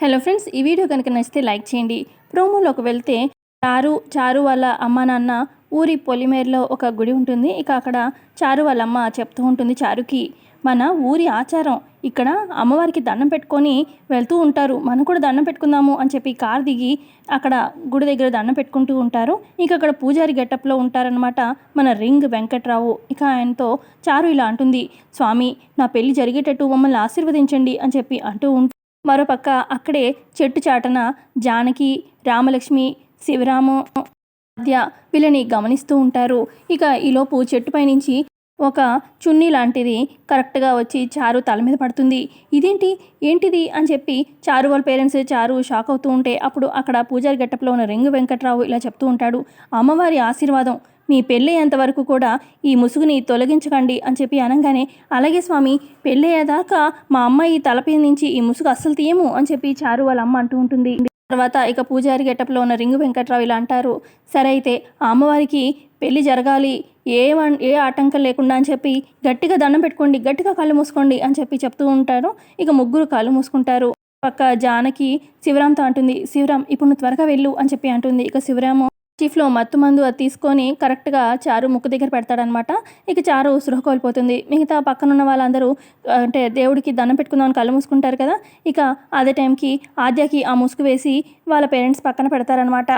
Hello friends, ఈ video కనుక నచ్చితే లైక్ చేయండి. ప్రోమోలోకి వెళ్తే చారు వాళ్ళ అమ్మ నాన్న ఊరి పొలిమేరలో ఒక గుడి ఉంటుంది. ఇక అక్కడ చారు వాళ్ళ అమ్మ చెప్తూ ఉంటుంది చారుకి, మన ఊరి ఆచారం ఇక్కడ అమ్మవారికి దండం పెట్టుకొని వెళ్తూ ఉంటారు, మనం కూడా దండం పెట్టుకుందాము అని చెప్పి కార్ దిగి అక్కడ గుడి దగ్గర దండం పెట్టుకుంటూ ఉంటారు. ఇక అక్కడ పూజారి గెటప్లో ఉంటారనమాట మన రింగ్ వెంకట్రావు. ఇక ఆయనతో చారు ఇలా అంటుంది, స్వామి నా పెళ్లి జరిగేటట్టు మమ్మల్ని ఆశీర్వదించండి అని చెప్పి అంటూ ఉంటుంది. మరోపక్క అక్కడే చెట్టు చాటన జానకి, రామలక్ష్మి, శివరాము మధ్య వీళ్ళని గమనిస్తూ ఉంటారు. ఇక ఈలోపు చెట్టుపై నుంచి ఒక చున్నీ లాంటిది కరెక్ట్గా వచ్చి చారు తల మీద పడుతుంది. ఏంటిది అని చెప్పి చారు వాళ్ళ పేరెంట్స్ చారు షాక్ అవుతూ ఉంటే అప్పుడు అక్కడ పూజారి గెటప్లో ఉన్న రింగు వెంకట్రావు ఇలా చెప్తూ ఉంటాడు, అమ్మవారి ఆశీర్వాదం మీ పెళ్ళయ్యేంత వరకు కూడా ఈ ముసుగుని తొలగించకండి అని చెప్పి అనగానే, అలాగే స్వామి పెళ్ళయ్యేదాకా మా అమ్మాయి తలపై నుంచి ఈ ముసుగు అస్సలు తీయము అని చెప్పి చారు వాళ్ళ అమ్మ అంటూ ఉంటుంది. తర్వాత ఇక పూజారి గెటప్లో ఉన్న రింగు వెంకట్రావు ఇలా అంటారు, సరే అయితే ఆ అమ్మవారికి పెళ్ళి జరగాలి, ఏ ఆటంకం లేకుండా అని చెప్పి గట్టిగా దండం పెట్టుకోండి, గట్టిగా కళ్ళు మూసుకోండి అని చెప్పి చెప్తూ ఉంటారు. ఇక ముగ్గురు కళ్ళు మూసుకుంటారు. పక్క జానకి శివరాంతో అంటుంది, శివరాం ఇప్పుడు నువ్వు త్వరగా వెళ్ళు అని చెప్పి అంటుంది. ఇక శివరాము చీఫ్లో మత్తు మందు అది తీసుకొని కరెక్ట్గా చారు ముక్కు దగ్గర పెడతాడనమాట. ఇక చారు సృహ కోల్పోతుంది. మిగతా పక్కనున్న వాళ్ళందరూ అంటే దేవుడికి దండం పెట్టుకుందామని కళ్ళు మూసుకుంటారు కదా. ఇక అదే టైంకి ఆద్యకి ఆ ముసుగు వేసి వాళ్ళ పేరెంట్స్ పక్కన పెడతారనమాట.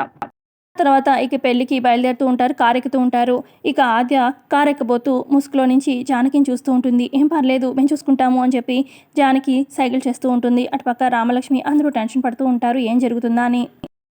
తర్వాత ఇక పెళ్ళికి బయలుదేరుతూ ఉంటారు, కారు ఎక్కుతూ ఉంటారు. ఇక ఆద్య కారు ఎక్కబోతూ ముసుగులో నుంచి జానకిని చూస్తూ ఉంటుంది. ఏం పర్లేదు మేము చూసుకుంటాము అని చెప్పి జానకి సైకిల్ చేస్తూ ఉంటుంది. అటుపక్క రామలక్ష్మి అందరూ టెన్షన్ పడుతూ ఉంటారు ఏం జరుగుతుందా అని.